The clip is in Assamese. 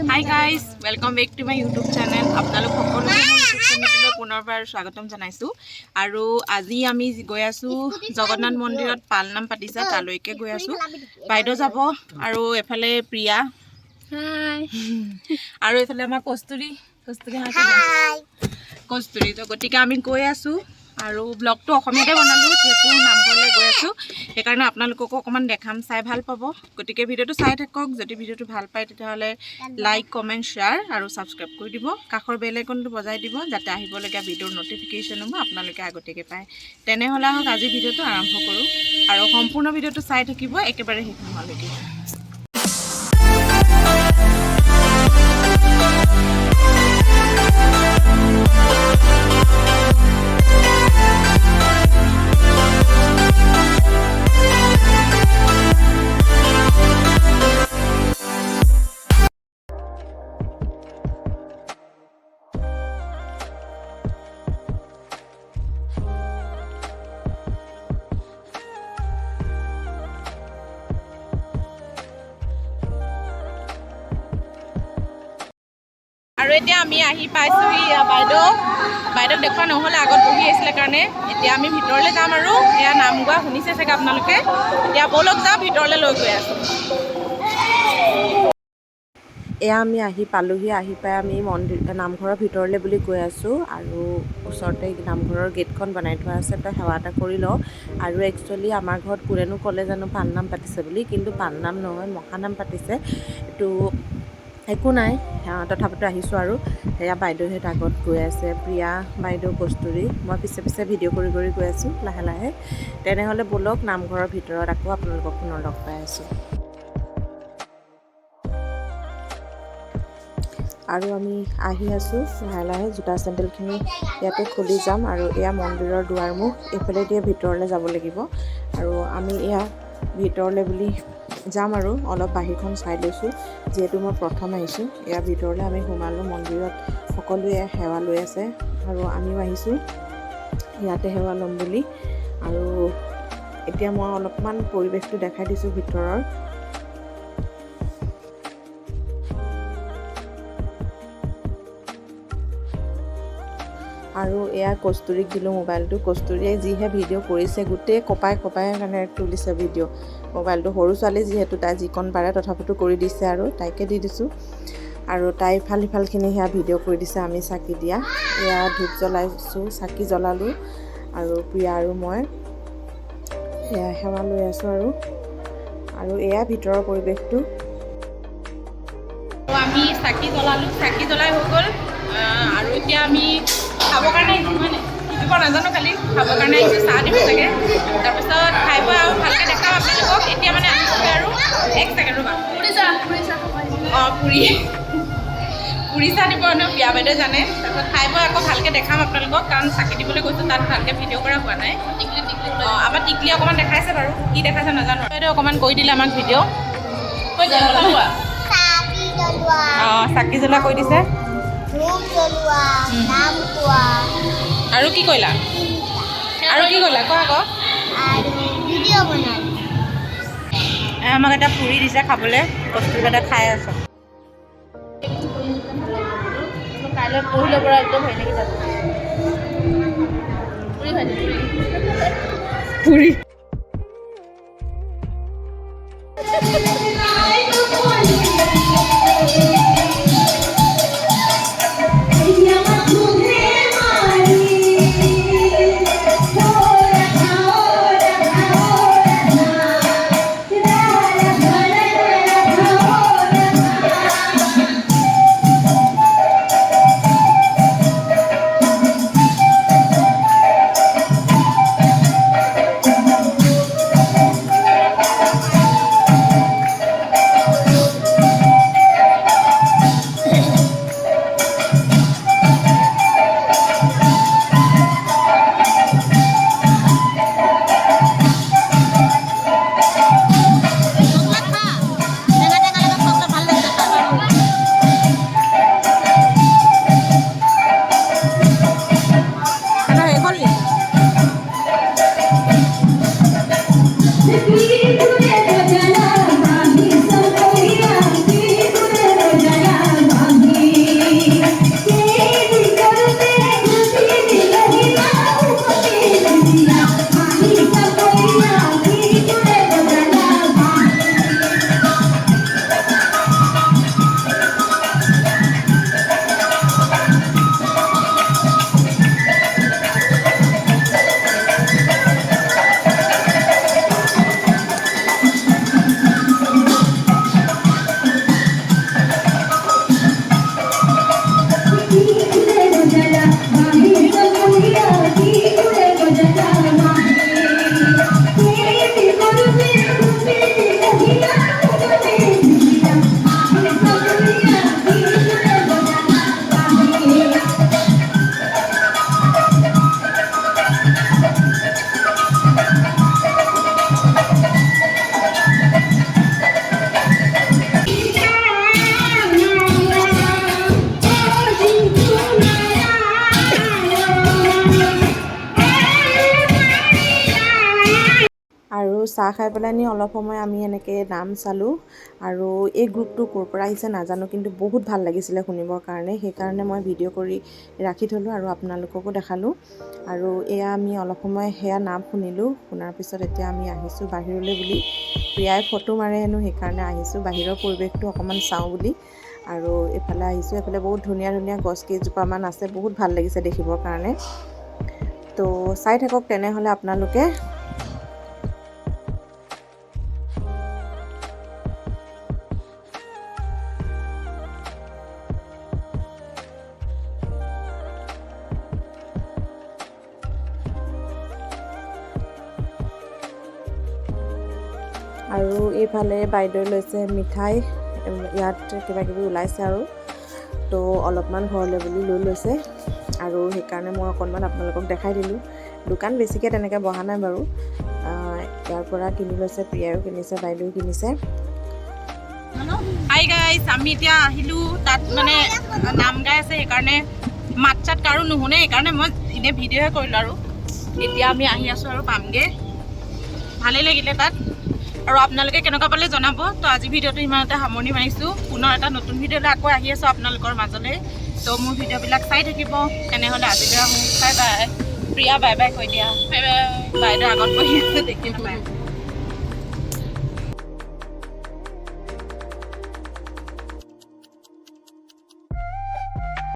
Hi guys, welcome back to my YouTube channel. আপোনালোক সকলোকে মোৰ YouTube চেনেললৈ পুনৰবাৰ স্বাগতম জনাইছো আৰু আজি আমি গৈ আছো জগন্নাথ মন্দিৰত পালনাম পাতিছে তালৈকে গৈ আছো বাইদেউ যাব আৰু এফালে প্ৰিয়া হাই আৰু এফালে আমাৰ কস্তুৰী তো গতিকে আমি গৈ আছো আৰু ব্লগটো অসমীয়াতে বনালো যেহেতু নামঘৰলৈ গৈ আছো সেইকাৰণে আপোনালোককো অকমান দেখাম চাই ভাল পাব গতিকে ভিডিওটো চাই থাকক যদি ভিডিওটো ভাল পায় তেতিয়াহলে লাইক কমেন্ট শেয়াৰ আৰু সাবস্ক্ৰাইব কৰি দিব কাষৰ বেল আইকনটো বজাই দিব যাতে আহিবলগীয়া ভিডিওৰ নটিফিকেশন হ'ব আপোনালোকে আগতীয়াকৈ পায় তেনেহলে আহক আজি ভিডিওটো আৰম্ভ কৰো আৰু সম্পূৰ্ণ ভিডিওটো চাই থাকিব একেবাৰে শেষ নোহোৱালৈকে আৰু এতিয়া আমি আহি পাইছোহি বাইদেউ দেখুৱা নহ'লে আগত বহি আছিলে কাৰণে এতিয়া আমি ভিতৰলৈ যাম আৰু এয়া নাম গোৱা শুনিছে চাগে আপোনালোকে এতিয়া বলক যাওঁ ভিতৰলৈ লৈ গৈ আছো এয়া আমি আহি পালোহি আহি পাই আমি নামঘৰৰ ভিতৰলৈ বুলি গৈ আছোঁ আৰু ওচৰতে নামঘৰৰ গেটখন বনাই থোৱা আছে তো সেৱা এটা কৰি লওঁ আৰু একচুৱেলি আমাৰ ঘৰত কোনেনো ক'লে জানো পালনাম পাতিছে বুলি কিন্তু পালনাম নহয় মহানাম পাতিছে এইটো একো নাই তথাপিতো আহিছোঁ আৰু সেয়া বাইদেউহঁত আগত গৈ আছে প্ৰিয়া বাইদেউ কস্তুৰী মই পিছে পিছে ভিডিঅ' কৰি গৈ আছোঁ লাহে লাহে তেনেহ'লে ব'লক নামঘৰৰ ভিতৰত আকৌ আপোনালোকক পুনৰ লগ পাই আছোঁ আৰু আমি আহি আছোঁ লাহে লাহে জোতা চেণ্ডেলখিনি ইয়াতে খুলি যাম আৰু এয়া মন্দিৰৰ দুৱাৰমুখ এইফালে দিয়ে ভিতৰলৈ যাব লাগিব আৰু আমি এয়া ভিতৰলৈ বুলি যাম আৰু অলপ বাহিৰখন চাই লৈছোঁ যিহেতু মই প্ৰথম আহিছোঁ এয়া ভিতৰলৈ আমি সোমালোঁ মন্দিৰত সকলোৱে সেৱা লৈ আছে আৰু আমিও আহিছোঁ ইয়াতে সেৱা ল'ম বুলি আৰু এতিয়া মই অলপমান পৰিৱেশটো দেখাই দিছোঁ ভিতৰৰ আৰু এয়া কস্তুৰীক দিলোঁ মোবাইলটো কস্তুৰীয়ে যিহে ভিডিঅ' কৰিছে গোটেই কপাই মানে তুলিছে ভিডিঅ' মোবাইলটো সৰু ছোৱালী যিহেতু তাই যিকণ পাৰে তথাপিতো কৰি দিছে আৰু তাইকে দি দিছোঁ আৰু তাই ইফাল সিফালখিনি সেয়া ভিডিঅ' কৰি দিছে আমি চাকি দিয়া এয়া ধূপ জ্বলাইছোঁ চাকি জ্বলালোঁ আৰু প্ৰিয়া আৰু মই এয়া সেৱা লৈ আছোঁ আৰু এয়া ভিতৰৰ পৰিৱেশটো আমি চাকি জ্বলাই হৈ গ'ল আৰু এতিয়া আমি খাবৰ কাৰণে আহিছোঁ হয় নাই শিকিব নাজানো খালি খাবৰ কাৰণে আহিছোঁ চাহ দিব চাগে তাৰপিছত খাই বৈ আৰু ভালকৈ দেখাম আপোনালোকক এতিয়া মানে আহিছোঁ আৰু এক ছেকেণ্ড ৰ'বা অঁ পুৰি চাহ দিব ন প্ৰিয়া বাইদেউ জানে তাৰপিছত খাই বৈ আকৌ ভালকৈ দেখাম আপোনালোকক কাৰণ চাকি দিবলৈ গৈছোঁ তাত ভালকৈ ভিডিঅ' কৰা হোৱা নাই অঁ আমাৰ টিকলি অকণমান দেখাইছে বাৰু কি দেখাইছে নাজানো বাইদেউ অকণমান কৈ দিলে আমাক ভিডিঅ' কৈ দিয়া অঁ চাকি জ্বলোৱা কৈ দিছে আৰু কি কৰিলা কোৱা আকৌ আমাক এটা পুৰি দিছে খাবলৈ কস্তুৰী এটা খাই আছোঁ কাইলৈ পৰহিলৈ পৰা একদম হেৰি লাগি যাব পুৰি চাহ খাই পেলাই নি অলপ সময় আমি এনেকৈ নাম চালোঁ আৰু এই গ্ৰুপটো ক'ৰ পৰা আহিছে নাজানো কিন্তু বহুত ভাল লাগিছিলে শুনিবৰ কাৰণে সেইকাৰণে মই ভিডিঅ' কৰি ৰাখি থ'লোঁ আৰু আপোনালোককো দেখালোঁ আৰু এয়া আমি অলপ সময় সেয়া নাম শুনিলোঁ শুনাৰ পিছত এতিয়া আমি আহিছোঁ বাহিৰলৈ বুলি প্ৰিয়াই ফটো মাৰে হেনো সেইকাৰণে আহিছোঁ বাহিৰৰ পৰিৱেশটো অকণমান চাওঁ বুলি আৰু এইফালে আহিছোঁ এইফালে বহুত ধুনীয়া ধুনীয়া গছ কেইজোপামান আছে বহুত ভাল লাগিছে দেখিবৰ কাৰণে তো চাই থাকক তেনেহ'লে আপোনালোকে আৰু এইফালে বাইদেউ লৈছে মিঠাই ইয়াত কিবা কিবি ওলাইছে আৰু তো অলপমান ঘৰলৈ বুলি লৈ লৈছে আৰু সেইকাৰণে মই অকণমান আপোনালোকক দেখাই দিলোঁ দোকান বেছিকৈ তেনেকৈ বহা নাই বাৰু ইয়াৰ পৰা কিনি লৈছে প্ৰিয়ায়ো কিনিছে বাইদেউ কিনিছে হাই গাইছ আমি এতিয়া আহিলোঁ তাত মানে নাম গাই আছে সেইকাৰণে মাত চাত কাৰো নুশুনে সেইকাৰণে মই এনেই ভিডিঅ'হে কৰিলোঁ আৰু এতিয়া আমি আহি আছোঁ আৰু পামগৈ ভালেই লাগিলে তাত আৰু আপোনালোকে কেনেকুৱা পালে জনাব তো আজি ভিডিঅ'টো ইমানতে সামৰণি মাৰিছোঁ পুনৰ এটা নতুন ভিডিঅ'লৈ আকৌ আহি আছোঁ আপোনালোকৰ মাজলৈ তো মোৰ ভিডিঅ'বিলাক চাই থাকিব তেনেহ'লে আজিলৈ আহোঁ bye bye Priya bye bye কৈ দিয়া বাই বাই বাইদেউ আগত বহি আছোঁ দেখি নাপায়